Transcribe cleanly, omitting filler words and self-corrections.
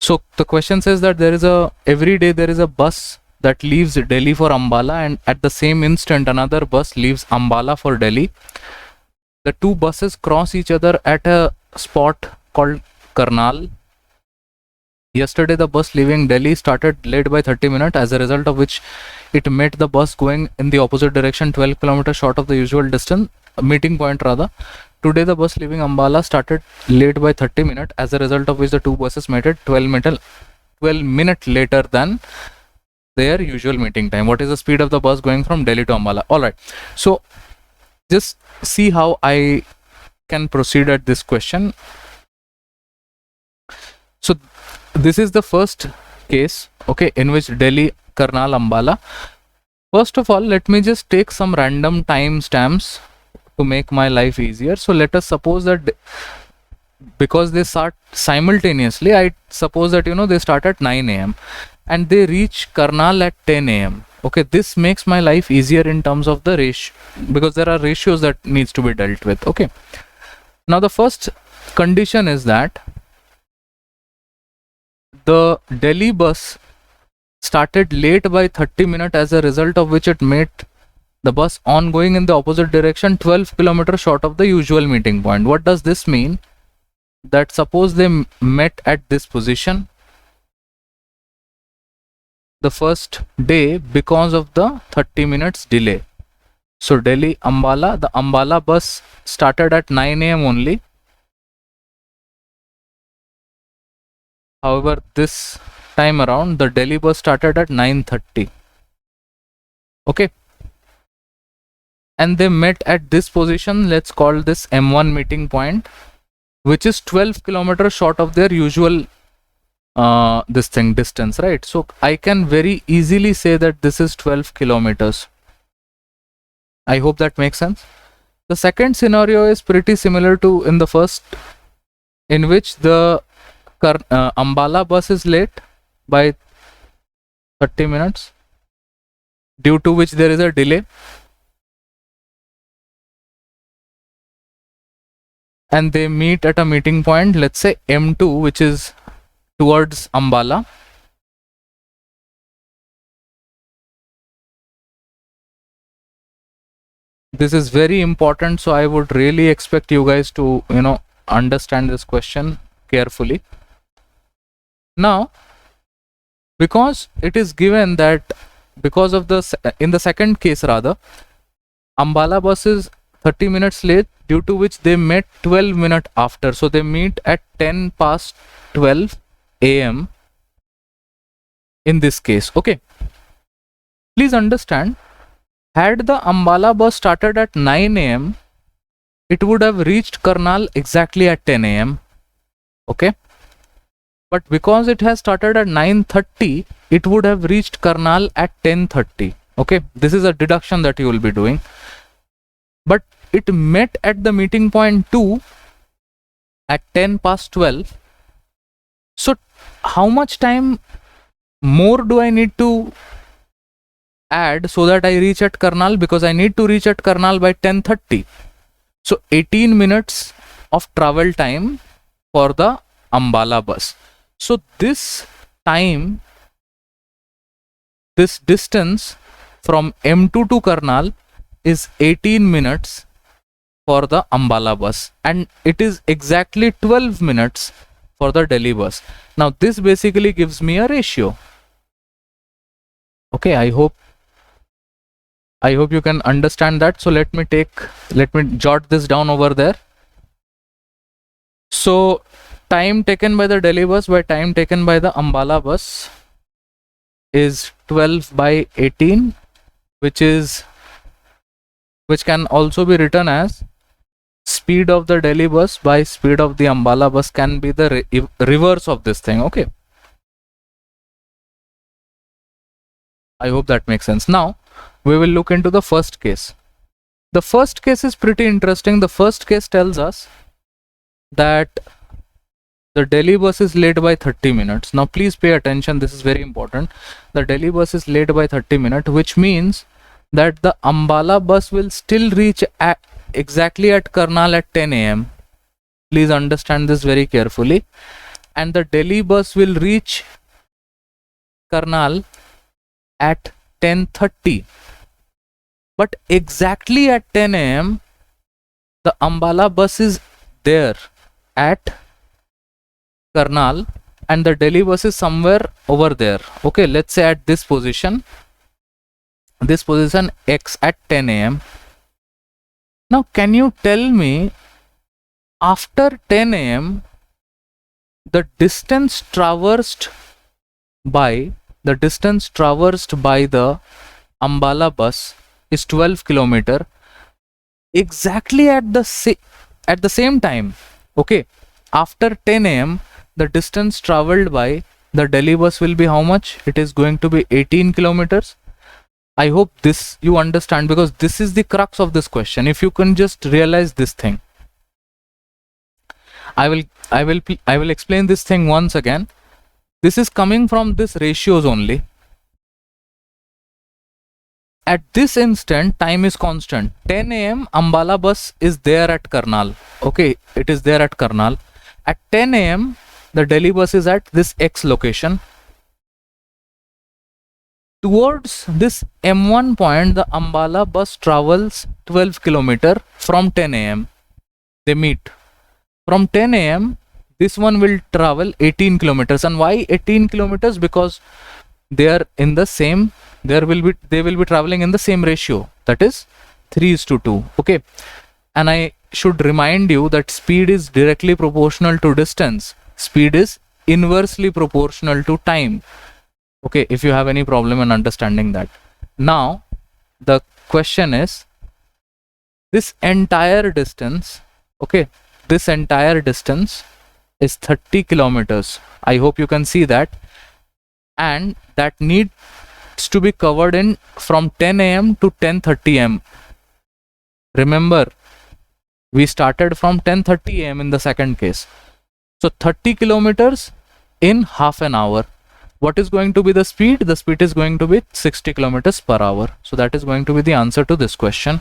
So the question says that every day there is a bus that leaves Delhi for Ambala, and at the same instant another bus leaves Ambala for Delhi. The two buses cross each other at a spot called Karnal. Yesterday the bus leaving Delhi started late by 30 minutes, as a result of which it met the bus going in the opposite direction 12 kilometers short of the usual distance, meeting point rather. Today the bus leaving Ambala started late by 30 minutes, as a result of which the two buses met at 12 minutes later than their usual meeting time. What is the speed of the bus going from Delhi to Ambala? Alright, so just see how I can proceed at this question. So this is the first case, okay, in which Delhi, Karnal, Ambala. First of all, let me just take some random time stamps to make my life easier. So let us suppose that because they start simultaneously, I suppose that they start at 9 a.m. and they reach Karnal at 10 a.m. Okay, this makes my life easier in terms of the ratio, because there are ratios that needs to be dealt with. Okay, now the first condition is that the Delhi bus started late by 30 minutes, as a result of which it met the bus ongoing in the opposite direction 12 kilometers short of the usual meeting point. What does this mean? That suppose they met at this position the first day because of the 30 minutes delay. So Delhi Ambala, the Ambala bus started at 9 a.m. only. However, this time around the Delhi bus started at 9:30. Okay, and they met at this position. Let's call this M1 meeting point, which is 12 kilometers short of their usual distance, right? So I can very easily say that this is 12 kilometers. I hope that makes sense. The second scenario is pretty similar to in the first, in which the Ambala bus is late by 30 minutes, due to which there is a delay, and they meet at a meeting point, let's say M2, which is towards Ambala. This is very important, so I would really expect you guys to understand this question carefully. Now, because it is given that because of in the second case rather, Ambala bus is 30 minutes late, due to which they met 12 minutes after. So they meet at 10 past 12 a.m. in this case. Okay, please understand, had the Ambala bus started at 9 a.m., it would have reached Karnal exactly at 10 a.m. Okay, but because it has started at 9:30, it would have reached Karnal at 10:30. Okay, this is a deduction that you will be doing. But it met at the meeting point 2 at 10 past 12. So how much time more do I need to add so that I reach at Karnal? Because I need to reach at Karnal by 10:30. So 18 minutes of travel time for the Ambala bus. So this time, this distance from M2 to Karnal is 18 minutes for the Ambala bus, and it is exactly 12 minutes for the Delhi bus. Now this basically gives me a ratio. Okay, I hope you can understand that. So let me jot this down over there. So time taken by the Delhi bus by time taken by the Ambala bus is 12 by 18, which can also be written as speed of the Delhi bus by speed of the Ambala bus, can be the reverse of this thing. Okay, I hope that makes sense. Now we will look into the first case. The first case is pretty interesting. The first case tells us that the Delhi bus is late by 30 minutes. Now please pay attention, this is very important. The Delhi bus is late by 30 minutes, which means that the Ambala bus will still reach exactly at Karnal at 10 a.m. Please understand this very carefully. and the Delhi bus will reach Karnal at 10:30. But exactly at 10 a.m., the Ambala bus is there at Karnal and the Delhi bus is somewhere over there. Okay, let's say at this position X at 10 a.m. Now, can you tell me after 10 a.m. the distance traversed by the Ambala bus is 12 kilometer exactly at the same time. Okay, after 10 a.m. the distance traveled by the Delhi bus will be how much? It is going to be 18 kilometers. I hope this you understand, because this is the crux of this question. If you can just realize this thing, I will explain this thing once again. This is coming from this ratios only. At this instant, time is constant. 10 a.m. Ambala bus is there at Karnal. Okay, it is there at Karnal. At 10 a.m. the Delhi bus is at this X location. Towards this M1 point, the Ambala bus travels 12 kilometer from 10 a.m. They meet. From 10 a.m. this one will travel 18 kilometers. And why 18 kilometers? Because they are in the same, they will be traveling in the same ratio, that is 3:2. Okay, and I should remind you that speed is directly proportional to distance. Speed is inversely proportional to time. Okay, if you have any problem in understanding that. Now the question is, this entire distance, okay, this entire distance is 30 kilometers. I hope you can see that, and that needs to be covered in from 10 a.m. to 10:30 a.m. Remember, we started from 10:30 a.m. in the second case. So 30 kilometers in half an hour. What is going to be the speed? The speed is going to be 60 kilometers per hour. So that is going to be the answer to this question.